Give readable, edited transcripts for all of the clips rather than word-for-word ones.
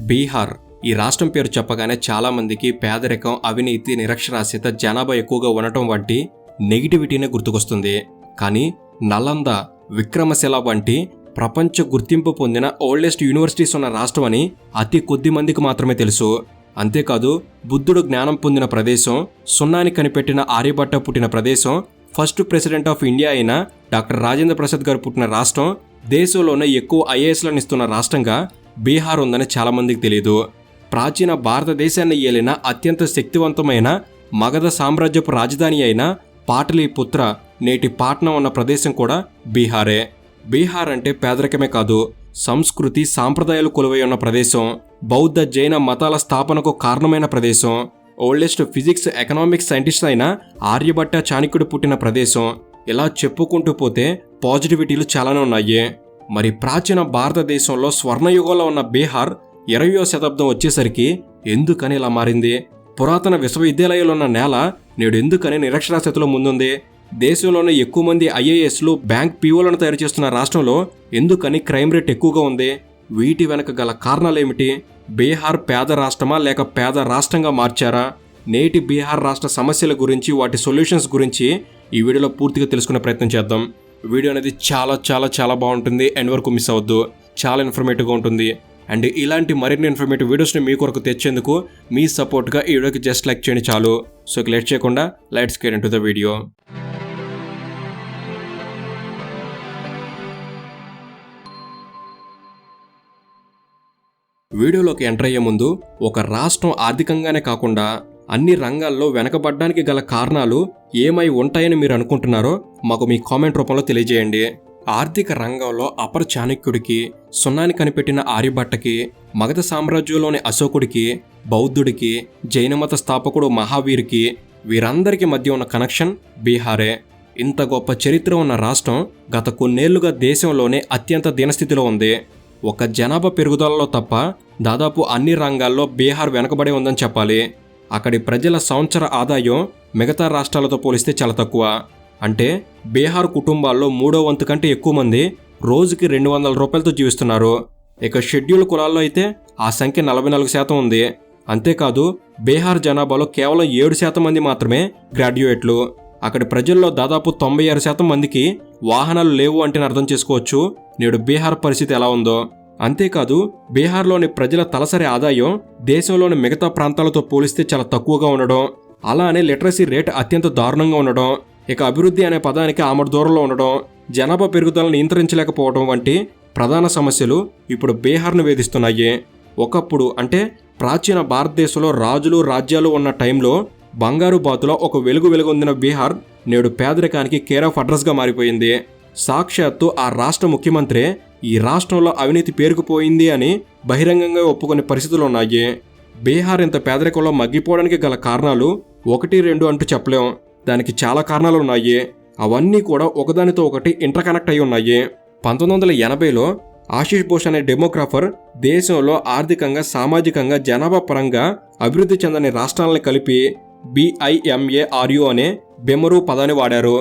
బీహార్ ఈ రాష్ట్రం పేరు చెప్పగానే చాలా మందికి పేదరికం, అవినీతి, నిరక్షరాస్యత, జనాభా ఎక్కువగా ఉండటం వంటి నెగిటివిటీనే గుర్తుకొస్తుంది. కానీ నలంద, విక్రమశిల వంటి ప్రపంచ గుర్తింపు పొందిన ఓల్డెస్ట్ యూనివర్సిటీస్ ఉన్న రాష్ట్రం అని అతి కొద్ది మందికి మాత్రమే తెలుసు. అంతేకాదు బుద్ధుడు జ్ఞానం పొందిన ప్రదేశం, సున్నాని కనిపెట్టిన ఆర్యభట్ట పుట్టిన ప్రదేశం, ఫస్ట్ ప్రెసిడెంట్ ఆఫ్ ఇండియా అయిన డాక్టర్ రాజేంద్ర ప్రసాద్ గారు పుట్టిన రాష్ట్రం, దేశంలోనే ఎక్కువ ఐఏఎస్లను ఇస్తున్న రాష్ట్రంగా బీహార్ ఉందని చాలామందికి తెలియదు. ప్రాచీన భారతదేశాన్ని ఏలిన అత్యంత శక్తివంతమైన మగధ సామ్రాజ్యపు రాజధాని అయిన పాటలీపుత్ర, నేటి పాట్నా ఉన్న ప్రదేశం కూడా బీహారే. బీహార్ అంటే పేదరికమే కాదు, సంస్కృతి, సాంప్రదాయాలు కొలువై ఉన్న ప్రదేశం, బౌద్ధ, జైన మతాల స్థాపనకు కారణమైన ప్రదేశం, ఓల్డెస్ట్ ఫిజిక్స్, ఎకనామిక్స్ సైంటిస్ట్ అయిన ఆర్యభట్ట, చాణక్యుడు పుట్టిన ప్రదేశం. ఇలా చెప్పుకుంటూ పోతే పాజిటివిటీలు చాలానే ఉన్నాయి. మరి ప్రాచీన భారతదేశంలో స్వర్ణయుగంలో ఉన్న బీహార్ 20వ శతాబ్దం వచ్చేసరికి ఎందుకని ఇలా మారింది? పురాతన విశ్వవిద్యాలయాలు ఉన్న నేల నేడు ఎందుకని నిరక్షరాస్యతలో ముందుంది? దేశంలోనే ఎక్కువ మంది ఐఏఎస్లు, బ్యాంక్ పీఓలను తయారు చేస్తున్న రాష్ట్రంలో ఎందుకని క్రైమ్ రేట్ ఎక్కువగా ఉంది? వీటి వెనక గల కారణాలేమిటి? బీహార్ పేద రాష్ట్రమా లేక పేద రాష్ట్రంగా మార్చారా? నేటి బీహార్ రాష్ట్ర సమస్యల గురించి, వాటి సొల్యూషన్స్ గురించి ఈ వీడియోలో పూర్తిగా తెలుసుకునే ప్రయత్నం చేద్దాం. వీడియో అనేది చాలా చాలా చాలా బాగుంటుంది. ఎండ్ వరకు మిస్ అవ్వద్దు. చాలా ఇన్ఫర్మేటివ్గా ఉంటుంది. అండ్ ఇలాంటి మరిన్ని ఇన్ఫర్మేటివ్ వీడియోస్ని మీ కొరకు తెచ్చేందుకు మీ సపోర్ట్గా ఈ వీడియోకి జస్ట్ లైక్ చేయండి చాలు. సో లేట్ చేయకుండా let's get into the video. వీడియోలోకి ఎంటర్ అయ్యే ముందు ఒక రాష్ట్రం ఆర్థికంగానే కాకుండా అన్ని రంగాల్లో వెనకబడ్డానికి గల కారణాలు ఏమై ఉంటాయని మీరు అనుకుంటున్నారో మాకు మీ కామెంట్ రూపంలో తెలియజేయండి. ఆర్థిక రంగంలో అపర చాణక్యుడికి, సున్నాని కనిపెట్టిన ఆర్యభట్టకి, మగధ సామ్రాజ్యంలోని అశోకుడికి, బౌద్ధుడికి, జైనమత స్థాపకుడు మహావీర్కి, వీరందరికీ మధ్య ఉన్న కనెక్షన్ బీహారే. ఇంత గొప్ప చరిత్ర ఉన్న రాష్ట్రం గత కొన్నేళ్లుగా దేశంలోనే అత్యంత దీనస్థితిలో ఉంది. ఒక జనాభా పెరుగుదలలో తప్ప దాదాపు అన్ని రంగాల్లో బీహార్ వెనకబడి ఉందని చెప్పాలి. అక్కడి ప్రజల సంవత్సర ఆదాయం మిగతా రాష్ట్రాలతో పోలిస్తే చాలా తక్కువ. అంటే బీహార్ కుటుంబాల్లో 3వ వంతు కంటే ఎక్కువ మంది రోజుకి 200 రూపాయలతో జీవిస్తున్నారు. ఇక షెడ్యూల్ కులాల్లో అయితే ఆ సంఖ్య 44% ఉంది. అంతేకాదు బీహార్ జనాభాలో కేవలం 7% మంది మాత్రమే గ్రాడ్యుయేట్లు. అక్కడి ప్రజల్లో దాదాపు 96% మందికి వాహనాలు లేవు అంటే అర్థం చేసుకోవచ్చు నేడు బీహార్ పరిస్థితి ఎలా ఉందో. అంతేకాదు బీహార్లోని ప్రజల తలసరి ఆదాయం దేశంలోని మిగతా ప్రాంతాలతో పోలిస్తే చాలా తక్కువగా ఉండడం, అలానే లిటరసీ రేట్ అత్యంత దారుణంగా ఉండడం, ఇక అభివృద్ధి అనే పదానికి ఆమడ దూరంలో ఉండడం, జనాభా పెరుగుదలను నియంత్రించలేకపోవడం వంటి ప్రధాన సమస్యలు ఇప్పుడు బీహార్ను వేధిస్తున్నాయి. ఒకప్పుడు అంటే ప్రాచీన భారతదేశంలో రాజులు, రాజ్యాలు ఉన్న టైంలో బంగారు బాతులో ఒక వెలుగొందిన బీహార్ నేడు పేదరికానికి కేర్ ఆఫ్ అడ్రస్గా మారిపోయింది. సాక్షాత్తు ఆ రాష్ట్ర ముఖ్యమంత్రి ఈ రాష్ట్రంలో అవినీతి పేరుకుపోయింది అని బహిరంగంగా ఒప్పుకునే పరిస్థితులు ఉన్నాయి. బీహార్ ఇంత పేదరికంలో మగ్గిపోవడానికి గల కారణాలు 1, 2 అంటూ చెప్పలేం. దానికి చాలా కారణాలు ఉన్నాయి. అవన్నీ కూడా ఒకదానితో ఒకటి ఇంటర్ కనెక్ట్ అయి ఉన్నాయి. 1980లో ఆశీష్ బోస్ అనే డెమోగ్రాఫర్ దేశంలో ఆర్థికంగా, సామాజికంగా, జనాభా పరంగా అభివృద్ధి చెందని రాష్ట్రాలను కలిపి BIMARU అనే బెమరు పదాన్ని వాడారు.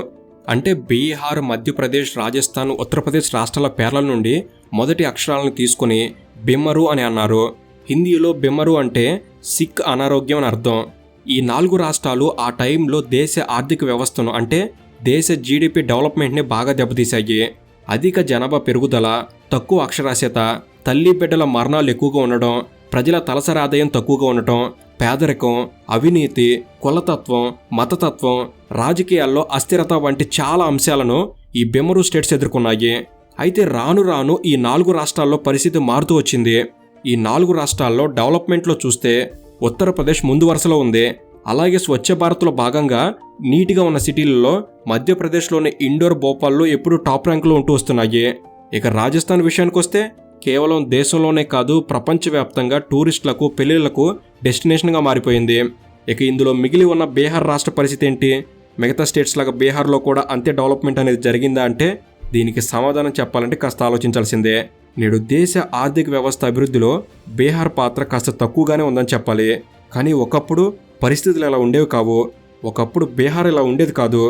అంటే బీహార్, మధ్యప్రదేశ్, రాజస్థాన్, ఉత్తరప్రదేశ్ రాష్ట్రాల పేర్ల నుండి మొదటి అక్షరాలను తీసుకుని బెమరు అని అన్నారు. హిందీలో బెమరు అంటే సిక్, అనారోగ్యం అని అర్థం. ఈ 4 రాష్ట్రాలు ఆ టైంలో దేశ ఆర్థిక వ్యవస్థను అంటే దేశ GDP డెవలప్మెంట్ని బాగా దెబ్బతీశాయి. అధిక జనాభా పెరుగుదల, తక్కువ అక్షరాస్యత, తల్లి బిడ్డల మరణాలు ఎక్కువగా ఉండడం, ప్రజల తలసరి ఆదాయం తక్కువగా ఉండటం, పేదరికం, అవినీతి, కులతత్వం, మతతత్వం, రాజకీయాల్లో అస్థిరత వంటి చాలా అంశాలను ఈ బెమరు స్టేట్స్ ఎదుర్కొన్నాయి. అయితే రాను రాను ఈ 4 రాష్ట్రాల్లో పరిస్థితి మారుతూ వచ్చింది. ఈ 4 రాష్ట్రాల్లో డెవలప్మెంట్లో చూస్తే ఉత్తరప్రదేశ్ ముందు వరుసలో ఉంది. అలాగే స్వచ్ఛ భారత్లో భాగంగా నీట్గా ఉన్న సిటీలలో మధ్యప్రదేశ్లోని ఇండోర్, భోపాల్లో ఎప్పుడూ టాప్ ర్యాంకులో ఉంటూ వస్తున్నాయి. ఇక రాజస్థాన్ విషయానికి వస్తే కేవలం దేశంలోనే కాదు ప్రపంచవ్యాప్తంగా టూరిస్టులకు, పెళ్లిళ్లకు డెస్టినేషన్గా మారిపోయింది. ఇక ఇందులో మిగిలి ఉన్న బీహార్ రాష్ట్ర పరిస్థితి ఏంటి? మిగతా స్టేట్స్ లాగా బీహార్లో కూడా అంతే డెవలప్మెంట్ అనేది జరిగిందా అంటే దీనికి సమాధానం చెప్పాలంటే కాస్త ఆలోచించాల్సిందే. నేడు దేశ ఆర్థిక వ్యవస్థ అభివృద్ధిలో బీహార్ పాత్ర కాస్త తక్కువగానే ఉందని చెప్పాలి. కానీ ఒకప్పుడు పరిస్థితులు ఇలా ఉండేవి కావు. ఒకప్పుడు బీహార్ ఇలా ఉండేది కాదు.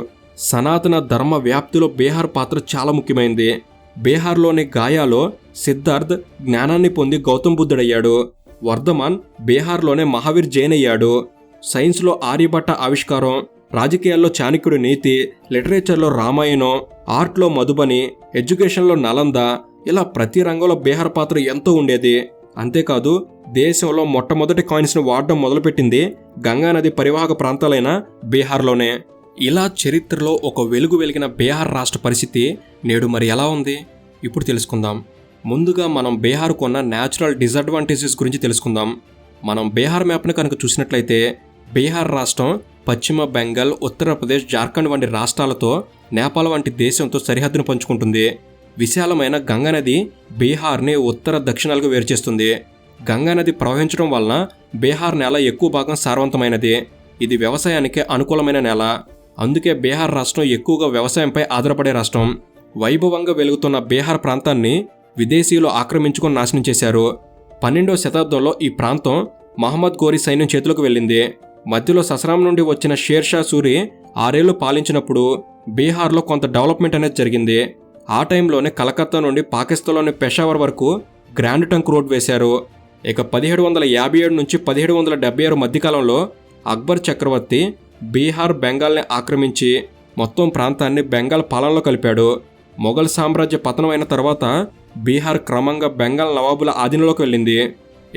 సనాతన ధర్మ వ్యాప్తిలో బీహార్ పాత్ర చాలా ముఖ్యమైనది. బీహార్లోని గాయాలో సిద్ధార్థ్ జ్ఞానాన్ని పొంది గౌతమ్ బుద్ధుడయ్యాడు. వర్ధమాన్ బీహార్లోనే మహావీర్ జైన్ అయ్యాడు. సైన్స్లో ఆర్యభట్ట ఆవిష్కారం, రాజకీయాల్లో చాణక్యుడి నీతి, లిటరేచర్లో రామాయణం, ఆర్ట్లో మధుబని, ఎడ్యుకేషన్లో నలంద, ఇలా ప్రతి రంగంలో బీహార్ పాత్ర ఎంతో ఉండేది. అంతేకాదు దేశంలో మొట్టమొదటి కాయిన్స్ను వాడడం మొదలుపెట్టింది గంగానది పరివాహక ప్రాంతాలైన బీహార్లోనే. ఇలా చరిత్రలో ఒక వెలుగు వెలిగిన బీహార్ రాష్ట్ర పరిస్థితి నేడు మరి ఎలా ఉంది ఇప్పుడు తెలుసుకుందాం. ముందుగా మనం బీహార్కు ఉన్న న్యాచురల్ డిసడ్వాంటేజెస్ గురించి తెలుసుకుందాం. మనం బీహార్ మ్యాప్ను కనుక చూసినట్లయితే బీహార్ రాష్ట్రం పశ్చిమ బెంగాల్, ఉత్తరప్రదేశ్, జార్ఖండ్ వంటి రాష్ట్రాలతో, నేపాల్ వంటి దేశంతో సరిహద్దును పంచుకుంటుంది. విశాలమైన గంగానది బీహార్ని ఉత్తర దక్షిణాలుగా వేరుచేస్తుంది. గంగానది ప్రవహించడం వలన బీహార్ నేల ఎక్కువ భాగం సారవంతమైనది. ఇది వ్యవసాయానికి అనుకూలమైన నేల. అందుకే బీహార్ రాష్ట్రం ఎక్కువగా వ్యవసాయంపై ఆధారపడే రాష్ట్రం. వైభవంగా వెలుగుతున్న బీహార్ ప్రాంతాన్ని విదేశీయులు ఆక్రమించుకొని నాశనం చేశారు. 12వ శతాబ్దంలో ఈ ప్రాంతం మహమ్మద్ ఘోరీ సైన్యం చేతులకు వెళ్ళింది. మధ్యలో ససరాం నుండి వచ్చిన షేర్షా సూరి 6 ఏళ్లు పాలించినప్పుడు బీహార్లో కొంత డెవలప్మెంట్ అనేది జరిగింది. ఆ టైంలోనే కలకత్తా నుండి పాకిస్తాన్లోని పెషావర్ వరకు గ్రాండ్ ట్రంక్ రోడ్ వేశారు. ఇక 1757 నుంచి 1776 మధ్యకాలంలో అక్బర్ చక్రవర్తి బీహార్, బెంగాల్ని ఆక్రమించి మొత్తం ప్రాంతాన్ని బెంగాల్ పాలనలో కలిపాడు. మొఘల్ సామ్రాజ్య పతనం అయిన తర్వాత బీహార్ క్రమంగా బెంగాల్ నవాబుల ఆధీనంలోకి వెళ్ళింది.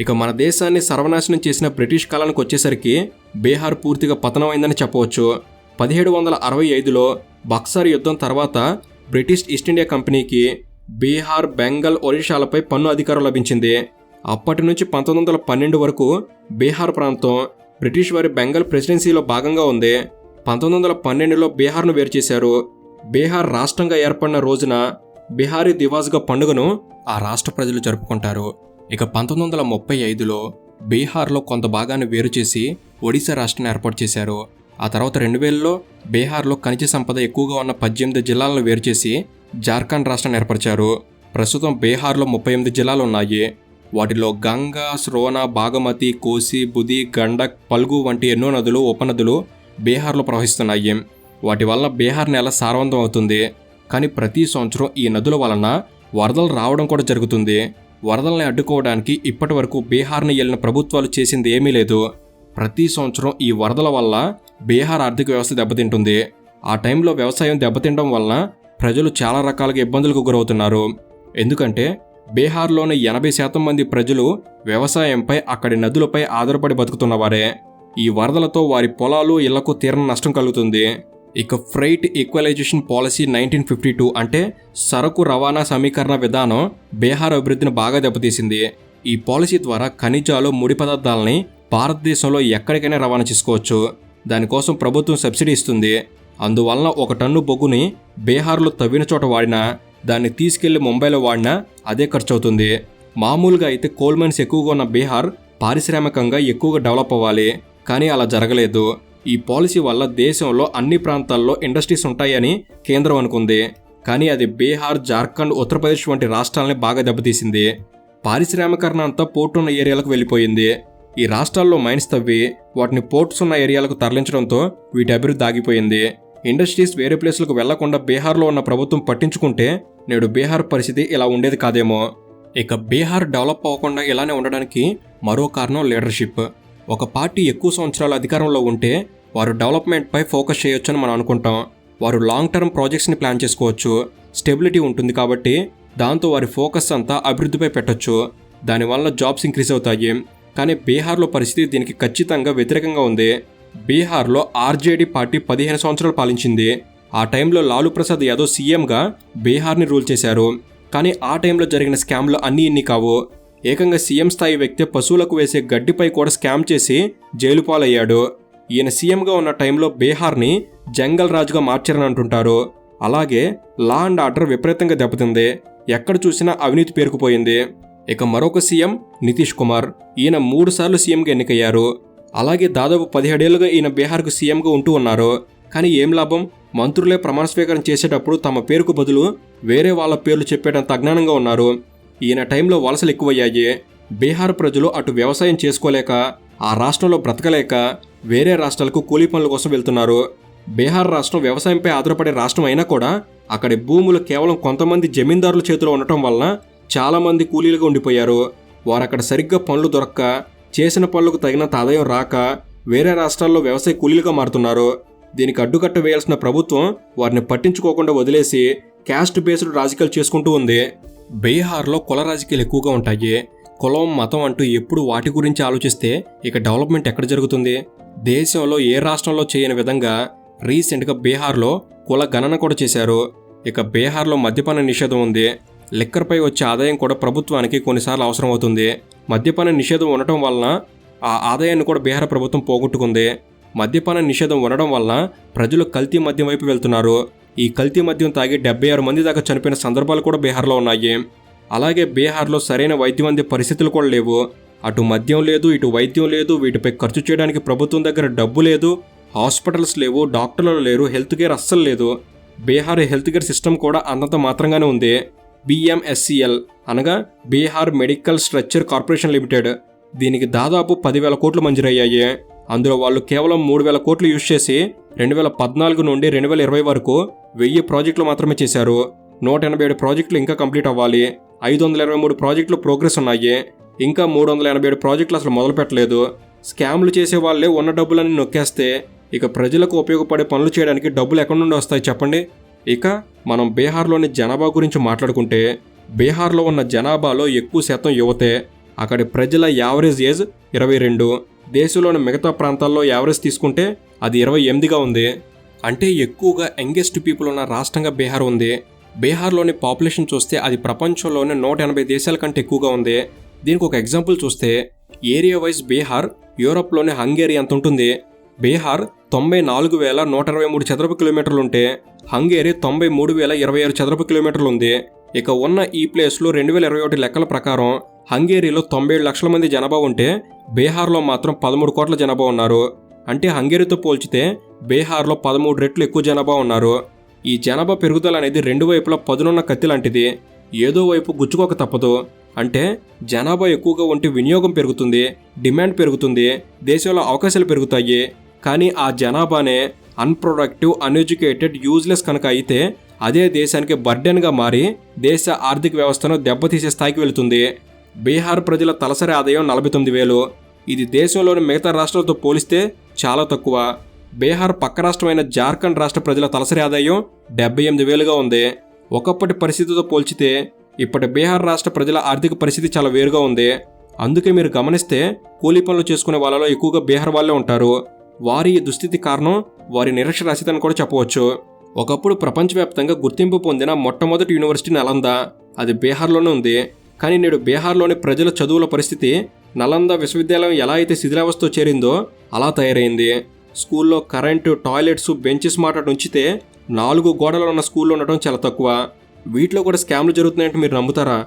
ఇక మన దేశాన్ని సర్వనాశనం చేసిన బ్రిటిష్ కాలానికి వచ్చేసరికి బీహార్ పూర్తిగా పతనమైందని చెప్పవచ్చు. 1765లో బక్సర్ యుద్ధం తర్వాత బ్రిటిష్ ఈస్ట్ ఇండియా కంపెనీకి బీహార్, బెంగాల్, ఒరిస్సాలపై పన్ను అధికారం లభించింది. అప్పటి నుంచి 1912 వరకు బీహార్ ప్రాంతం బ్రిటిష్ వారి బెంగాల్ ప్రెసిడెన్సీలో భాగంగా ఉంది. 1912లో బీహార్ను వేరు చేశారు. బీహార్ రాష్ట్రంగా ఏర్పడిన రోజున బిహారీ దివాస్గా పండుగను ఆ రాష్ట్ర ప్రజలు జరుపుకుంటారు. ఇక 1935లో బీహార్లో కొంత భాగాన్ని వేరు చేసి ఒడిశా రాష్ట్రాన్ని ఏర్పాటు చేశారు. ఆ తర్వాత 2000లో బీహార్లో ఖనిజ సంపద ఎక్కువగా ఉన్న 18 జిల్లాలను వేరు చేసి జార్ఖండ్ రాష్ట్రాన్ని ఏర్పరిచారు. ప్రస్తుతం బీహార్లో 38 జిల్లాలు ఉన్నాయి. వాటిలో గంగా, శ్రోనా, బాగమతి, కోసి, బుధి, గండక్, పల్గు వంటి ఎన్నో నదులు, ఉపనదులు బీహార్లో ప్రవహిస్తున్నాయి. వాటి వల్ల బీహార్ నేల సారవంతం అవుతుంది. కానీ ప్రతి సంవత్సరం ఈ నదుల వలన వరదలు రావడం కూడా జరుగుతుంది. వరదల్ని అడ్డుకోవడానికి ఇప్పటి వరకు బీహార్ని ఏలిన ప్రభుత్వాలు చేసింది ఏమీ లేదు. ప్రతి సంవత్సరం ఈ వరదల వల్ల బీహార్ ఆర్థిక వ్యవస్థ దెబ్బతింటుంది. ఆ టైంలో వ్యవసాయం దెబ్బతినడం వలన ప్రజలు చాలా రకాలుగా ఇబ్బందులకు గురవుతున్నారు. ఎందుకంటే బీహార్లోని 80% మంది ప్రజలు వ్యవసాయంపై, అక్కడి నదులపై ఆధారపడి బతుకుతున్నవారే. ఈ వరదలతో వారి పొలాలు, ఇళ్లకు తీరని నష్టం కలుగుతుంది. ఇక ఫ్రైట్ ఈక్వలైజేషన్ పాలసీ 1952 అంటే సరకు రవాణా సమీకరణ విధానం బీహార్ అభివృద్ధిని బాగా దెబ్బతీసింది. ఈ పాలసీ ద్వారా ఖనిజాలు, ముడి పదార్థాలని భారతదేశంలో ఎక్కడికైనా రవాణా చేసుకోవచ్చు. దానికోసం ప్రభుత్వం సబ్సిడీ ఇస్తుంది. అందువలన 1 టన్ను బొగ్గుని బీహార్లో తవ్విన చోట వాడినా, దాన్ని తీసుకెళ్లి ముంబైలో వాడినా అదే ఖర్చు అవుతుంది. మామూలుగా అయితే కోల్ మైన్స్ ఎక్కువగా ఉన్న బీహార్ పారిశ్రామికంగా ఎక్కువగా డెవలప్ అవ్వాలి. కానీ అలా జరగలేదు. ఈ పాలసీ వల్ల దేశంలో అన్ని ప్రాంతాల్లో ఇండస్ట్రీస్ ఉంటాయని కేంద్రం అనుకుంది. కానీ అది బీహార్, జార్ఖండ్, ఉత్తరప్రదేశ్ వంటి రాష్ట్రాలని బాగా దెబ్బతీసింది. పారిశ్రామికరణ అంతా పోర్టు ఉన్న ఏరియాలకు వెళ్ళిపోయింది. ఈ రాష్ట్రాల్లో మైన్స్ తవ్వి వాటిని పోర్ట్స్ ఉన్న ఏరియాలకు తరలించడంతో వీటి అభివృద్ధి ఆగిపోయింది. ఇండస్ట్రీస్ వేరే ప్లేస్లకు వెళ్లకుండా బీహార్లో ఉన్న ప్రభుత్వం పట్టించుకుంటే నేడు బీహార్ పరిస్థితి ఇలా ఉండేది కాదేమో. ఇక బీహార్ డెవలప్ అవ్వకుండా ఇలానే ఉండడానికి మరో కారణం లీడర్షిప్. ఒక పార్టీ ఎక్కువ సంవత్సరాలు అధికారంలో ఉంటే వారు డెవలప్మెంట్పై ఫోకస్ చేయొచ్చని మనం అనుకుంటాం. వారు లాంగ్ టర్మ్ ప్రాజెక్ట్స్ని ప్లాన్ చేసుకోవచ్చు. స్టెబిలిటీ ఉంటుంది కాబట్టి దాంతో వారి ఫోకస్ అంతా అభివృద్ధిపై పెట్టొచ్చు. దానివల్ల జాబ్స్ ఇంక్రీజ్ అవుతాయి. కానీ బీహార్లో పరిస్థితి దీనికి ఖచ్చితంగా వ్యతిరేకంగా ఉంది. బీహార్లో ఆర్జేడీ పార్టీ 15 సంవత్సరాలు పాలించింది. ఆ టైంలో లాలూ ప్రసాద్ యాదవ్ సీఎంగా బీహార్ని రూల్ చేశారు. కానీ ఆ టైంలో జరిగిన స్కామ్లు అన్నీ ఇన్ని కావు. ఏకంగా సీఎం స్థాయి వ్యక్తి పశువులకు వేసే గడ్డిపై కూడా స్కామ్ చేసి జైలు పాలయ్యాడు. ఈయన సీఎంగా ఉన్న టైంలో బీహార్ని జంగల్ రాజుగా మార్చారని అంటుంటారు. అలాగే లా అండ్ ఆర్డర్ విపరీతంగా దెబ్బతింది. ఎక్కడ చూసినా అవినీతి పేరుకుపోయింది. ఇక మరొక సీఎం నితీష్ కుమార్. ఈయన 3 సార్లు సీఎంగా ఎన్నికయ్యారు. అలాగే దాదాపు 17 ఏళ్లుగా ఈయన బీహార్కు సీఎంగా ఉంటూ ఉన్నారు. కానీ ఏం లాభం? మంత్రులే ప్రమాణ స్వీకారం చేసేటప్పుడు తమ పేరుకు బదులు వేరే వాళ్ళ పేర్లు చెప్పేటంత అజ్ఞానంగా ఉన్నారు. ఈయన టైంలో వలసలు ఎక్కువయ్యాయి. బీహార్ ప్రజలు అటు వ్యవసాయం చేసుకోలేక, ఆ రాష్ట్రంలో బ్రతకలేక వేరే రాష్ట్రాలకు కూలీ పనుల కోసం వెళ్తున్నారు. బీహార్ రాష్ట్రం వ్యవసాయంపై ఆధారపడే రాష్ట్రం అయినా కూడా అక్కడి భూములు కేవలం కొంతమంది జమీందారుల చేతిలో ఉండటం వలన చాలామంది కూలీలుగా ఉండిపోయారు. వారు అక్కడ సరిగ్గా పనులు దొరక్క, చేసిన పనులకు తగినంత ఆదాయం రాక వేరే రాష్ట్రాల్లో వ్యవసాయ కూలీలుగా మారుతున్నారు. దీనికి అడ్డుకట్ట వేయాల్సిన ప్రభుత్వం వారిని పట్టించుకోకుండా వదిలేసి క్యాస్ట్ బేస్డ్ రాజకీయాలు చేసుకుంటూ ఉంది. బీహార్లో కుల రాజకీయాలు ఎక్కువగా ఉంటాయి. కులం, మతం అంటూ ఎప్పుడు వాటి గురించి ఆలోచిస్తే ఇక డెవలప్మెంట్ ఎక్కడ జరుగుతుంది? దేశంలో ఏ రాష్ట్రంలో చేయని విధంగా రీసెంట్గా బీహార్లో కుల గణన కూడా చేశారు. ఇక బీహార్లో మద్యపాన నిషేధం ఉంది. లిక్కర్పై వచ్చే ఆదాయం కూడా ప్రభుత్వానికి కొన్నిసార్లు అవసరం అవుతుంది. మద్యపాన నిషేధం ఉండటం వలన ఆ ఆదాయాన్ని కూడా బీహార్ ప్రభుత్వం పోగొట్టుకుంది. మద్యపాన నిషేధం ఉండడం వలన ప్రజలు కల్తీ మద్యం వైపు వెళ్తున్నారు. ఈ కల్తీ మద్యం తాగి 76 మంది దాకా చనిపోయిన సందర్భాలు కూడా బీహార్లో ఉన్నాయి. అలాగే బీహార్లో సరైన వైద్యం అందే పరిస్థితులు కూడా లేవు. అటు మద్యం లేదు, ఇటు వైద్యం లేదు. వీటిపై ఖర్చు చేయడానికి ప్రభుత్వం దగ్గర డబ్బు లేదు. హాస్పిటల్స్ లేవు, డాక్టర్లు లేరు, హెల్త్ కేర్ అస్సలు లేదు. బీహార్ హెల్త్ కేర్ సిస్టమ్ కూడా అంతంత మాత్రంగానే ఉంది. BMSCL అనగా Bihar medical structure corporation limited, దీనికి దాదాపు 10,000 కోట్లు మంజూరయ్యాయి. అందులో వాళ్ళు కేవలం 3,000 కోట్లు యూజ్ చేసి 2014 నుండి 2020 వరకు 1000 ప్రాజెక్టులు మాత్రమే చేశారు. 187 ప్రాజెక్టులు ఇంకా కంప్లీట్ అవ్వాలి. 523 ప్రాజెక్టులు ప్రోగ్రెస్ ఉన్నాయి. ఇంకా 387 ప్రాజెక్టులు అసలు మొదలు పెట్టలేదు. స్కామ్లు చేసే వాళ్ళే ఉన్న డబ్బులని నొక్కేస్తే ఇక ప్రజలకు ఉపయోగపడే పనులు చేయడానికి డబ్బులు ఎక్కడి నుండి వస్తాయి చెప్పండి? ఇక మనం బీహార్లోని జనాభా గురించి మాట్లాడుకుంటే, బీహార్లో ఉన్న జనాభాలో ఎక్కువ శాతం యువతే. అక్కడి ప్రజల యావరేజ్ ఏజ్ 22. దేశంలోని మిగతా ప్రాంతాల్లో యావరేజ్ తీసుకుంటే అది 28గా ఉంది. అంటే ఎక్కువగా యంగెస్ట్ పీపుల్ ఉన్న రాష్ట్రంగా బీహార్ ఉంది. బీహార్లోని పాపులేషన్ చూస్తే అది ప్రపంచంలోనే 180 దేశాల కంటే ఎక్కువగా ఉంది. దీనికి ఒక ఎగ్జాంపుల్ చూస్తే, ఏరియా వైజ్ బీహార్ యూరోప్లోని హంగేరీ అంత ఉంటుంది. బీహార్ 94,123 చదరపు కిలోమీటర్లు ఉంటే హంగేరీ 93,026 చదరపు కిలోమీటర్లు ఉంది. ఇక ఉన్న ఈ ప్లేస్లో 2021 లెక్కల ప్రకారం హంగేరీలో 97 లక్షల మంది జనాభా ఉంటే బీహార్లో మాత్రం 13 కోట్ల జనాభా ఉన్నారు. అంటే హంగేరీతో పోల్చితే బీహార్లో 13 రెట్లు ఎక్కువ జనాభా ఉన్నారు. ఈ జనాభా పెరుగుదల అనేది రెండు వైపులా పదునున్న కత్తి లాంటిది. ఏదో వైపు గుచ్చుకోక తప్పదు. అంటే జనాభా ఎక్కువగా ఉంటే వినియోగం పెరుగుతుంది, డిమాండ్ పెరుగుతుంది, దేశంలో అవకాశాలు పెరుగుతాయి. కానీ ఆ జనాభానే అన్ప్రొడక్టివ్, అన్ఎడ్యుకేటెడ్, యూజ్లెస్ కనుక అయితే అదే దేశానికి బర్డెన్గా మారి దేశ ఆర్థిక వ్యవస్థను దెబ్బతీసే స్థాయికి వెళుతుంది. బీహార్ ప్రజల తలసరి ఆదాయం 49,000. ఇది దేశంలోని మిగతా రాష్ట్రాలతో పోలిస్తే చాలా తక్కువ. బీహార్ పక్క రాష్ట్రమైన జార్ఖండ్ రాష్ట్ర ప్రజల తలసరి ఆదాయం 78,000గా ఉంది. ఒకప్పటి పరిస్థితితో పోల్చితే ఇప్పటి బీహార్ రాష్ట్ర ప్రజల ఆర్థిక పరిస్థితి చాలా వేరుగా ఉంది. అందుకే మీరు గమనిస్తే కూలీ పనులు చేసుకునే వాళ్ళలో ఎక్కువగా బీహార్ వాళ్ళే ఉంటారు. వారి ఈ దుస్థితి కారణం వారి నిరక్షరాస్యతను కూడా చెప్పవచ్చు. ఒకప్పుడు ప్రపంచవ్యాప్తంగా గుర్తింపు పొందిన మొట్టమొదటి యూనివర్సిటీ నలంద, అది బీహార్లోనే ఉంది. కానీ నేడు బీహార్లోని ప్రజల చదువుల పరిస్థితి నలంద విశ్వవిద్యాలయం ఎలా అయితే శిథిలావస్థతో చేరిందో అలా తయారైంది. స్కూల్లో కరెంటు, టాయిలెట్స్, బెంచెస్ మాట ఉంచితే 4 గోడలు ఉన్న స్కూల్లో ఉండటం చాలా తక్కువ. వీటిలో కూడా స్కామ్లు జరుగుతున్నాయంటే మీరు నమ్ముతారా?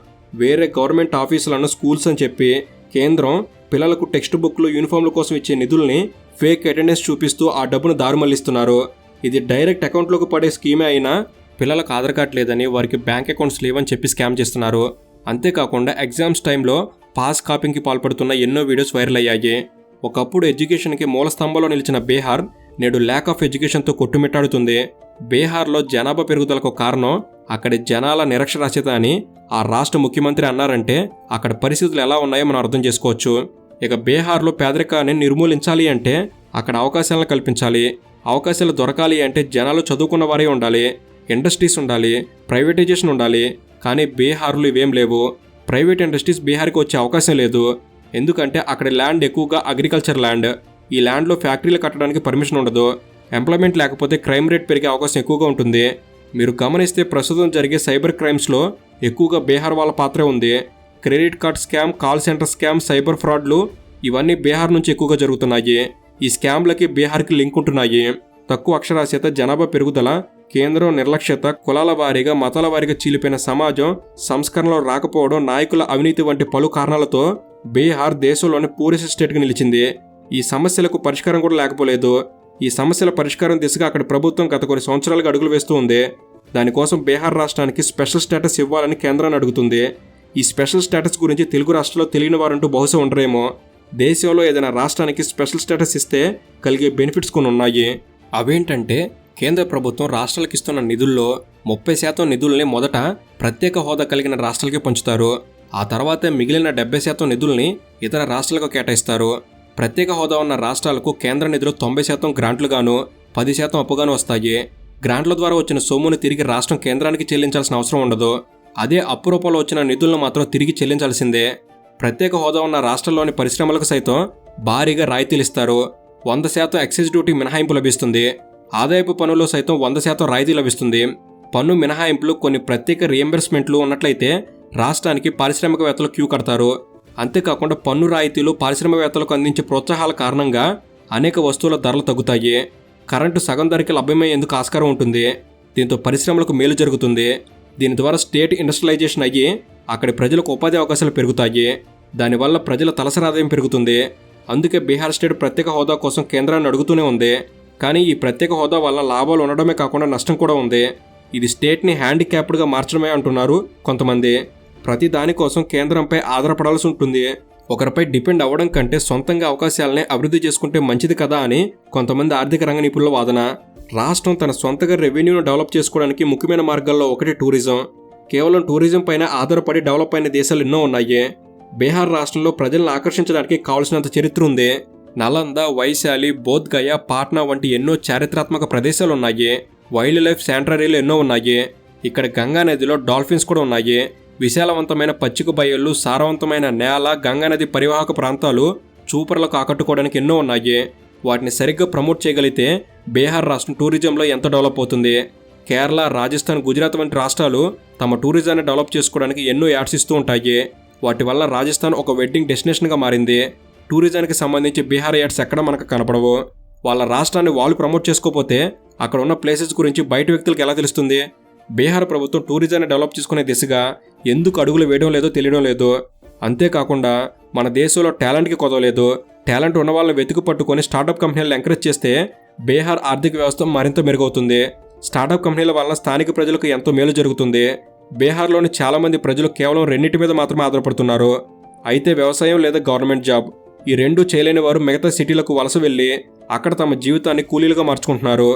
వేరే గవర్నమెంట్ ఆఫీసులను స్కూల్స్ అని చెప్పి కేంద్రం పిల్లలకు టెక్స్ట్ బుక్లు, యూనిఫామ్ల కోసం ఇచ్చే నిధుల్ని ఫేక్ అటెండెన్స్ చూపిస్తూ ఆ డబ్బును దారిమళ్లిస్తున్నారు. ఇది డైరెక్ట్ అకౌంట్లోకి పడే స్కీమే అయినా పిల్లలకు ఆధార్ కార్డు లేదని, వారికి బ్యాంక్ అకౌంట్స్ లేవని చెప్పి స్కామ్ చేస్తున్నారు. అంతేకాకుండా ఎగ్జామ్స్ టైంలో పాస్ కాపింగ్కి పాల్పడుతున్న ఎన్నో వీడియోస్ వైరల్ అయ్యాయి. ఒకప్పుడు ఎడ్యుకేషన్కి మూల స్తంభంలో నిలిచిన బీహార్ నేడు ల్యాక్ ఆఫ్ ఎడ్యుకేషన్తో కొట్టుమిట్టాడుతుంది. బీహార్లో జనాభా పెరుగుదలకు కారణం అక్కడి జనాల నిరక్షరాస్యత అని ఆ రాష్ట్ర ముఖ్యమంత్రి అన్నారంటే అక్కడ పరిస్థితులు ఎలా ఉన్నాయో మనం అర్థం చేసుకోవచ్చు. ఇక బీహార్లో పేదరికాన్ని నిర్మూలించాలి అంటే అక్కడ అవకాశాలను కల్పించాలి. అవకాశాలు దొరకాలి అంటే జనాలు చదువుకున్న వారే ఉండాలి, ఇండస్ట్రీస్ ఉండాలి, ప్రైవేటైజేషన్ ఉండాలి. కానీ బీహార్లో ఇవేం లేవు. ప్రైవేట్ ఇండస్ట్రీస్ బీహార్కి వచ్చే అవకాశం లేదు. ఎందుకంటే అక్కడ ల్యాండ్ ఎక్కువగా అగ్రికల్చర్ ల్యాండ్. ఈ ల్యాండ్లో ఫ్యాక్టరీలు కట్టడానికి పర్మిషన్ ఉండదు. ఎంప్లాయ్మెంట్ లేకపోతే క్రైమ్ రేట్ పెరిగే అవకాశం ఎక్కువగా ఉంటుంది. మీరు గమనిస్తే ప్రస్తుతం జరిగే సైబర్ క్రైమ్స్లో ఎక్కువగా బీహార్ వాళ్ళ పాత్రే ఉంది. Credit card scam, call center scam, cyber ఫ్రాడ్లు ఇవన్నీ బీహార్ నుంచి ఎక్కువగా జరుగుతున్నాయి. ఈ స్కామ్లకి బీహార్కి లింక్ ఉంటున్నాయి. తక్కువ అక్షరాస్యత, జనాభా పెరుగుదల, కేంద్రం నిర్లక్ష్యత, కులాల వారీగా, మతాల వారీగా చీలిపోయిన సమాజం, సంస్కరణలో రాకపోవడం, నాయకుల అవినీతి వంటి పలు కారణాలతో బీహార్ దేశంలోని పూరెస్ట్ స్టేట్గా నిలిచింది. ఈ సమస్యలకు పరిష్కారం కూడా లేకపోలేదు. ఈ సమస్యల పరిష్కారం దిశగా అక్కడ ప్రభుత్వం గత కొన్ని సంవత్సరాలుగా అడుగులు వేస్తూ ఉంది. దానికోసం బీహార్ రాష్ట్రానికి స్పెషల్ స్టేటస్ ఇవ్వాలని కేంద్రాన్ని అడుగుతుంది. ఈ స్పెషల్ స్టేటస్ గురించి తెలుగు రాష్ట్రాల్లో తెలియని వారంటూ బహుశా ఉండరేమో. దేశంలో ఏదైనా రాష్ట్రానికి స్పెషల్ స్టేటస్ ఇస్తే కలిగే బెనిఫిట్స్ కొన్ని ఉన్నాయి. అవేంటంటే, కేంద్ర ప్రభుత్వం రాష్ట్రాలకు ఇస్తున్న నిధుల్లో 30% నిధుల్ని మొదట ప్రత్యేక హోదా కలిగిన రాష్ట్రాలకి పంచుతారు. ఆ తర్వాతే మిగిలిన 70% నిధుల్ని ఇతర రాష్ట్రాలకు కేటాయిస్తారు. ప్రత్యేక హోదా ఉన్న రాష్ట్రాలకు కేంద్ర నిధులు 90% గ్రాంట్లుగాను 10% అప్పుగాను వస్తాయి. గ్రాంట్ల ద్వారా వచ్చిన సొమ్మును తిరిగి రాష్ట్రం కేంద్రానికి చెల్లించాల్సిన అవసరం ఉండదు. అదే అప్పు రూపంలో వచ్చిన నిధులను మాత్రం తిరిగి చెల్లించాల్సిందే. ప్రత్యేక హోదా ఉన్న రాష్ట్రాల్లోని పరిశ్రమలకు సైతం భారీగా రాయితీలు ఇస్తారు. 100% ఎక్సైజ్ డ్యూటీ మినహాయింపు లభిస్తుంది. ఆదాయపు పన్నులో సైతం 100% రాయితీ లభిస్తుంది. పన్ను మినహాయింపులు కొన్ని ప్రత్యేక రియంబర్స్మెంట్లు ఉన్నట్లయితే రాష్ట్రానికి పారిశ్రామికవేత్తలు క్యూ కడతారు. అంతేకాకుండా పన్ను రాయితీలు పారిశ్రామికవేత్తలకు అందించే ప్రోత్సాహాల కారణంగా అనేక వస్తువుల ధరలు తగ్గుతాయి. కరెంటు సగం ధరకి లభ్యమయ్యేందుకు ఆస్కారం ఉంటుంది. దీంతో పరిశ్రమలకు మేలు జరుగుతుంది. దీని ద్వారా స్టేట్ ఇండస్ట్రియలైజేషన్ అయ్యి అక్కడి ప్రజలకు ఉపాధి అవకాశాలు పెరుగుతాయి. దానివల్ల ప్రజల తలసరి ఆదాయం పెరుగుతుంది. అందుకే బీహార్ స్టేట్ ప్రత్యేక హోదా కోసం కేంద్రాన్ని అడుగుతూనే ఉంది. కానీ ఈ ప్రత్యేక హోదా వల్ల లాభాలు ఉండడమే కాకుండా నష్టం కూడా ఉంది. ఇది స్టేట్ని హ్యాండిక్యాప్డ్గా మార్చడమే అంటున్నారు కొంతమంది. ప్రతి దానికోసం కేంద్రంపై ఆధారపడాల్సి ఉంటుంది. ఒకరిపై డిపెండ్ అవ్వడం కంటే సొంతంగా అవకాశాలనే అభివృద్ధి చేసుకుంటే మంచిది కదా అని కొంతమంది ఆర్థిక రంగ నిపుణుల వాదన. రాష్ట్రం తన సొంతగా రెవెన్యూను డెవలప్ చేసుకోవడానికి ముఖ్యమైన మార్గాల్లో ఒకటి టూరిజం. కేవలం టూరిజం పైన ఆధారపడి డెవలప్ అయిన దేశాలు ఎన్నో ఉన్నాయి. బీహార్ రాష్ట్రంలో ప్రజలను ఆకర్షించడానికి కావలసినంత చరిత్ర ఉంది. నలంద, వైశాలి, బోధ్గయ, పాట్నా వంటి ఎన్నో చారిత్రాత్మక ప్రదేశాలు ఉన్నాయి. వైల్డ్ లైఫ్ శాంక్చురీలు ఎన్నో ఉన్నాయి. ఇక్కడ గంగా నదిలో డాల్ఫిన్స్ కూడా ఉన్నాయి. విశాలవంతమైన పచ్చిక బయళ్ళు, సారవంతమైన నేల, గంగానది పరివాహక ప్రాంతాలు చూపర్లకు ఆకట్టుకోవడానికి ఎన్నో ఉన్నాయి. వాటిని సరిగ్గా ప్రమోట్ చేయగలిగితే బీహార్ రాష్ట్రం టూరిజంలో ఎంత డెవలప్ అవుతుంది. కేరళ, రాజస్థాన్, గుజరాత్ వంటి రాష్ట్రాలు తమ టూరిజాన్ని డెవలప్ చేసుకోవడానికి ఎన్నో యాడ్స్ ఇస్తూ ఉంటాయి. వాటి వల్ల రాజస్థాన్ ఒక వెడ్డింగ్ డెస్టినేషన్గా మారింది. టూరిజానికి సంబంధించి బీహార్ యాడ్స్ ఎక్కడ మనకు కనపడవు. వాళ్ళ రాష్ట్రాన్ని వాళ్ళు ప్రమోట్ చేసుకోకపోతే అక్కడ ఉన్న ప్లేసెస్ గురించి బయట వ్యక్తులకు ఎలా తెలుస్తుంది? బీహార్ ప్రభుత్వం టూరిజాన్ని డెవలప్ చేసుకునే దిశగా ఎందుకు అడుగులు వేయడం లేదో తెలియడం లేదు. అంతేకాకుండా మన దేశంలో టాలెంట్కి కొదవలేదు. టాలెంట్ ఉన్న వాళ్ళని వెతుకు పట్టుకొని స్టార్టప్ కంపెనీలను ఎంకరేజ్ చేస్తే బీహార్ ఆర్థిక వ్యవస్థ మరింత మెరుగవుతుంది. స్టార్టప్ కంపెనీల వల్ల స్థానిక ప్రజలకు ఎంతో మేలు జరుగుతుంది. బీహార్లోని చాలామంది ప్రజలు కేవలం రెండింటి మీద మాత్రమే ఆధారపడుతున్నారు. అయితే వ్యవసాయం లేదా గవర్నమెంట్ జాబ్, ఈ రెండూ చేయలేని వారు మిగతా సిటీలకు వలస వెళ్ళి అక్కడ తమ జీవితాన్ని కూలీలుగా మార్చుకుంటున్నారు.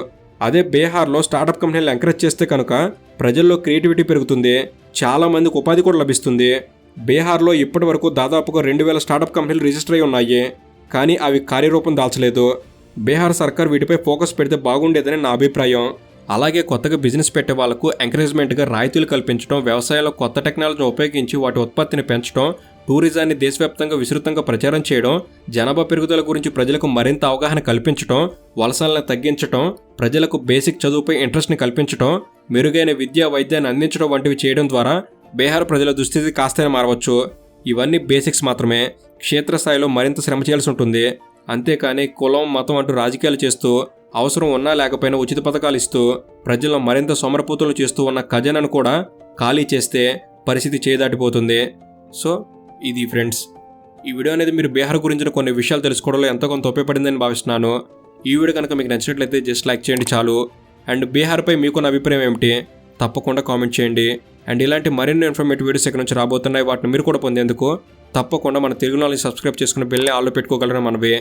అదే బీహార్లో స్టార్టప్ కంపెనీలు ఎంకరేజ్ చేస్తే కనుక ప్రజల్లో క్రియేటివిటీ పెరుగుతుంది. చాలా మందికి ఉపాధి కూడా లభిస్తుంది. బీహార్లో ఇప్పటి వరకు దాదాపుగా 2000 స్టార్టప్ కంపెనీలు రిజిస్టర్ అయి ఉన్నాయి. కానీ అవి కార్యరూపం దాల్చలేదు. బీహార్ సర్కార్ వీటిపై ఫోకస్ పెడితే బాగుండేదని నా అభిప్రాయం. అలాగే కొత్తగా బిజినెస్ పెట్టే వాళ్లకు ఎంకరేజ్మెంట్గా రాయితీలు కల్పించడం, వ్యవసాయంలో కొత్త టెక్నాలజీని ఉపయోగించి వాటి ఉత్పత్తిని పెంచడం, టూరిజాన్ని దేశవ్యాప్తంగా విస్తృతంగా ప్రచారం చేయడం, జనాభా పెరుగుదల గురించి ప్రజలకు మరింత అవగాహన కల్పించడం, వలసలను తగ్గించడం, ప్రజలకు బేసిక్ చదువుపై ఇంట్రెస్ట్ని కల్పించడం, మెరుగైన విద్యా వైద్యాన్ని అందించడం వంటివి చేయడం ద్వారా బీహార్ ప్రజల దుస్థితి కాస్తైనా మారవచ్చు. ఇవన్నీ బేసిక్స్ మాత్రమే. క్షేత్రస్థాయిలో మరింత శ్రమ చేయాల్సి ఉంటుంది. అంతేకాని కులం, మతం అంటూ రాజకీయాలు చేస్తూ, అవసరం ఉన్నా లేకపోయినా ఉచిత పథకాలు ఇస్తూ, ప్రజలను మరింత సోమరపోతులు చేస్తూ ఉన్న ఖజానాను కూడా ఖాళీ చేస్తే పరిస్థితి చేదాటిపోతుంది. సో ఇది ఫ్రెండ్స్, ఈ వీడియో అనేది మీరు బీహార్ గురించిన కొన్ని విషయాలు తెలుసుకోవడంలో ఎంతో కొంత ఉపయోగపడిందని భావిస్తున్నాను. ఈ వీడియో కనుక మీకు నచ్చినట్లయితే జస్ట్ లైక్ చేయండి చాలు. అండ్ బీహార్పై మీకున్న అభిప్రాయం ఏమిటి తప్పకుండా కామెంట్ చేయండి. అండ్ ఇలాంటి మరిన్ని ఇన్ఫర్మేటివ్ వీడియోస్ ఇక్కడ నుంచి రాబోతున్నాయి. వాటిని మీరు కూడా పొందేందుకు తప్పకుండా మన తెలుగు నాలెడ్జ్ సబ్స్క్రైబ్ చేసుకుని బెల్ని ఆల్లో పెట్టుకోగలరని మనవి.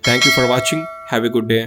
Thank you for watching. Have a good day.